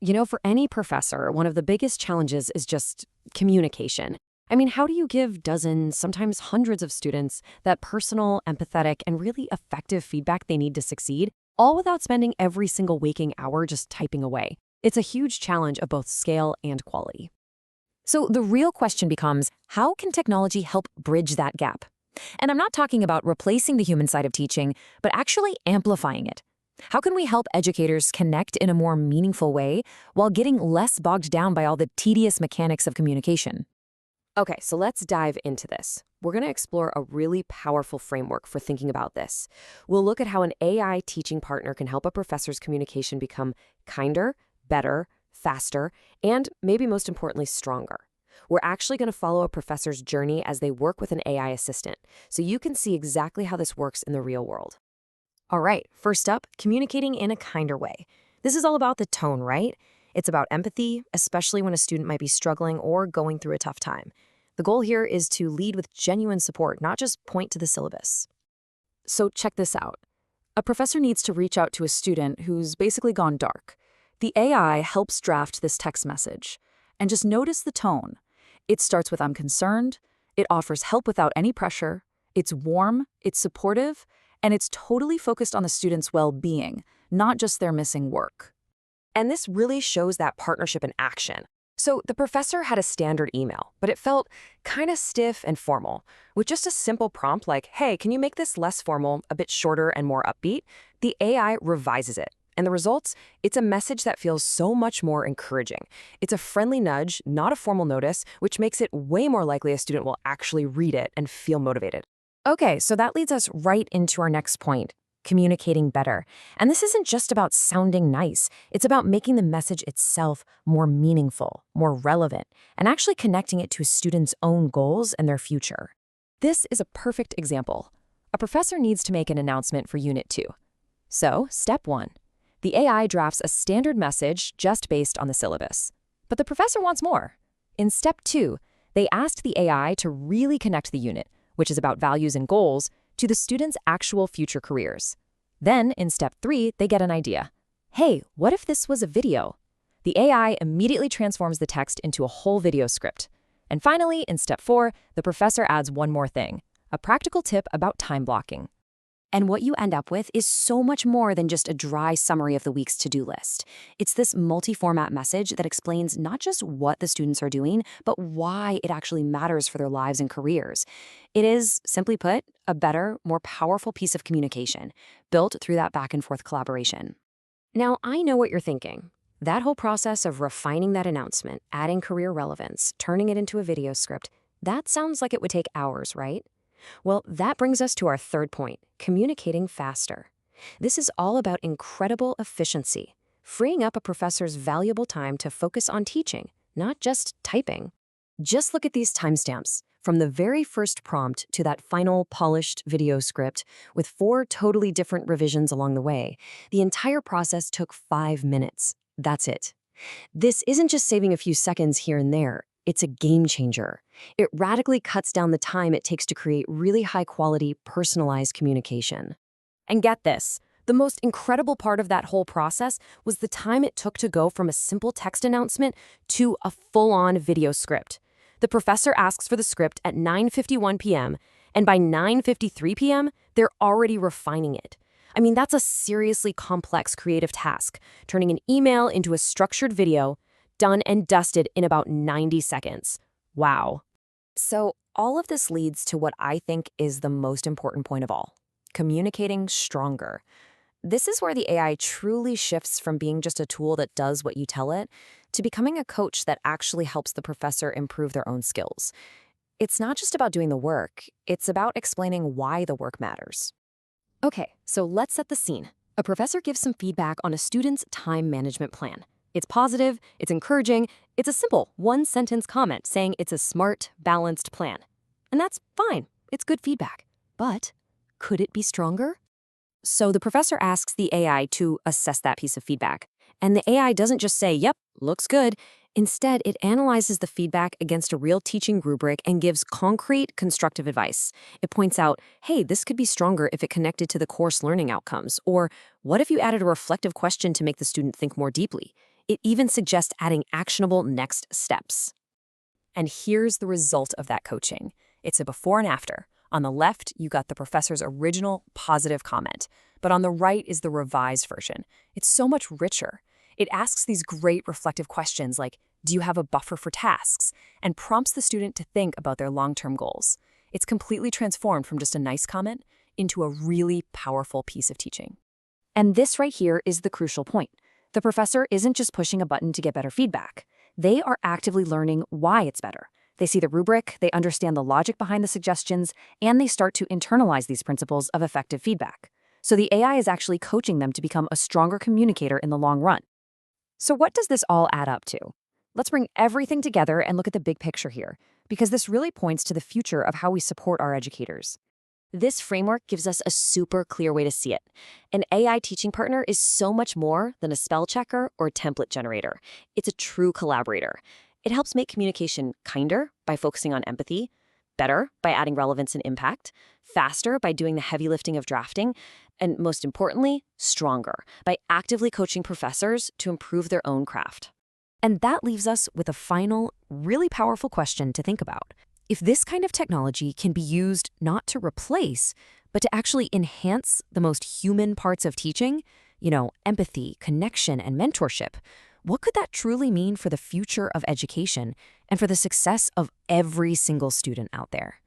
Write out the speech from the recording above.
For any professor, one of the biggest challenges is just communication. I mean, how do you give dozens, sometimes hundreds of students that personal, empathetic, and really effective feedback they need to succeed, all without spending every single waking hour just typing away? It's a huge challenge of both scale and quality. So the real question becomes, how can technology help bridge that gap? And I'm not talking about replacing the human side of teaching, but actually amplifying it. How can we help educators connect in a more meaningful way while getting less bogged down by all the tedious mechanics of communication? Okay, so let's dive into this. We're going to explore a really powerful framework for thinking about this. We'll look at how an AI teaching partner can help a professor's communication become kinder, better, faster, and maybe most importantly, stronger. We're actually going to follow a professor's journey as they work with an AI assistant, so you can see exactly how this works in the real world. All right, first up, communicating in a kinder way. This is all about the tone, right? It's about empathy, especially when a student might be struggling or going through a tough time. The goal here is to lead with genuine support, not just point to the syllabus. So check this out. A professor needs to reach out to a student who's basically gone dark. The AI helps draft this text message. And just notice the tone. It starts with "I'm concerned," it offers help without any pressure, it's warm, it's supportive, and it's totally focused on the student's well-being, not just their missing work. And this really shows that partnership in action. So the professor had a standard email, but it felt kind of stiff and formal. With just a simple prompt like, "Hey, can you make this less formal, a bit shorter and more upbeat?" The AI revises it. And the results? It's a message that feels so much more encouraging. It's a friendly nudge, not a formal notice, which makes it way more likely a student will actually read it and feel motivated. Okay, so that leads us right into our next point, communicating better. And this isn't just about sounding nice. It's about making the message itself more meaningful, more relevant, and actually connecting it to a student's own goals and their future. This is a perfect example. A professor needs to make an announcement for Unit 2. So, step 1. The AI drafts a standard message just based on the syllabus. But the professor wants more. In step 2, they asked the AI to really connect the unit, which is about values and goals, to the students' actual future careers. Then, in step 3, they get an idea. Hey, what if this was a video? The AI immediately transforms the text into a whole video script. And finally, in step 4, the professor adds one more thing, a practical tip about time blocking. And what you end up with is so much more than just a dry summary of the week's to-do list. It's this multi-format message that explains not just what the students are doing, but why it actually matters for their lives and careers. It is, simply put, a better, more powerful piece of communication, built through that back-and-forth collaboration. Now, I know what you're thinking. That whole process of refining that announcement, adding career relevance, turning it into a video script, that sounds like it would take hours, right? Well, that brings us to our third point, communicating faster. This is all about incredible efficiency, freeing up a professor's valuable time to focus on teaching, not just typing. Just look at these timestamps, from the very first prompt to that final polished video script with 4 totally different revisions along the way. The entire process took 5 minutes. That's it. This isn't just saving a few seconds here and there. It's a game changer. It radically cuts down the time it takes to create really high-quality, personalized communication. And get this, the most incredible part of that whole process was the time it took to go from a simple text announcement to a full-on video script. The professor asks for the script at 9:51 p.m., and by 9:53 p.m., they're already refining it. I mean, that's a seriously complex creative task, turning an email into a structured video, done and dusted in about 90 seconds. Wow. So all of this leads to what I think is the most important point of all, communicating stronger. This is where the AI truly shifts from being just a tool that does what you tell it to becoming a coach that actually helps the professor improve their own skills. It's not just about doing the work, it's about explaining why the work matters. Okay, so let's set the scene. A professor gives some feedback on a student's time management plan. It's positive, it's encouraging, it's a simple one-sentence comment saying it's a smart, balanced plan. And that's fine, it's good feedback. But could it be stronger? So the professor asks the AI to assess that piece of feedback. And the AI doesn't just say, "Yep, looks good." Instead, it analyzes the feedback against a real teaching rubric and gives concrete, constructive advice. It points out, hey, this could be stronger if it connected to the course learning outcomes. Or what if you added a reflective question to make the student think more deeply? It even suggests adding actionable next steps. And here's the result of that coaching. It's a before and after. On the left, you got the professor's original positive comment, but on the right is the revised version. It's so much richer. It asks these great reflective questions like, do you have a buffer for tasks? And prompts the student to think about their long-term goals. It's completely transformed from just a nice comment into a really powerful piece of teaching. And this right here is the crucial point. The professor isn't just pushing a button to get better feedback. They are actively learning why it's better. They see the rubric, they understand the logic behind the suggestions, and they start to internalize these principles of effective feedback. So the AI is actually coaching them to become a stronger communicator in the long run. So what does this all add up to? Let's bring everything together and look at the big picture here, because this really points to the future of how we support our educators. This framework gives us a super clear way to see it. An AI teaching partner is so much more than a spell checker or template generator. It's a true collaborator. It helps make communication kinder by focusing on empathy, better by adding relevance and impact, faster by doing the heavy lifting of drafting, and most importantly, stronger by actively coaching professors to improve their own craft. And that leaves us with a final, really powerful question to think about. If this kind of technology can be used not to replace, but to actually enhance the most human parts of teaching, empathy, connection, and mentorship, what could that truly mean for the future of education and for the success of every single student out there?